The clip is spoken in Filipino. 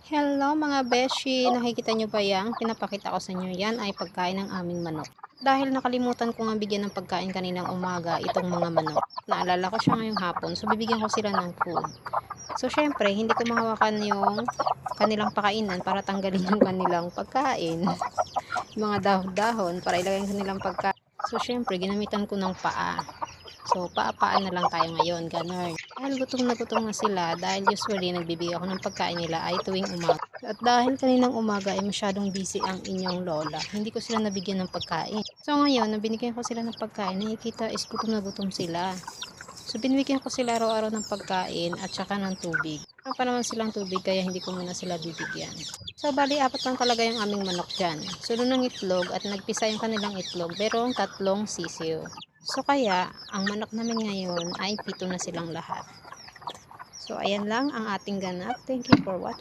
Hello mga beshi, nakikita nyo ba yan? Pinapakita ko sa inyo yan ay pagkain ng aming manok. Dahil nakalimutan ko nga bigyan ng pagkain kaninang umaga itong mga manok. Naalala ko siya ngayong hapon, so bibigyan ko sila ng food. So syempre, hindi ko mahawakan yung kanilang pakainan para tanggalin yung kanilang pagkain. Yung mga dahon-dahon para ilagay sa kanilang pagkain. So syempre, ginamitan ko ng paa. So, paapaan na lang tayo ngayon, ganun. Dahil gutom na sila, dahil usually nagbibigay ako ng pagkain nila ay tuwing umaga. At dahil kaninang umaga ay masyadong busy ang inyong lola, hindi ko sila nabigyan ng pagkain. So ngayon, nang binigyan ko sila ng pagkain, nakikita is gutom na gutom sila. So binibigyan ko sila araw-araw ng pagkain at saka ng tubig. Ano pa naman silang tubig kaya hindi ko muna sila bibigyan. So bali, apat lang talaga yung aming manok dyan. Sunod ng itlog at nagpisa yung kanilang itlog, merong tatlong sisiyo. So kaya, ang manok namin ngayon ay 7 na silang lahat. So ayan lang ang ating ganap. Thank you for watching.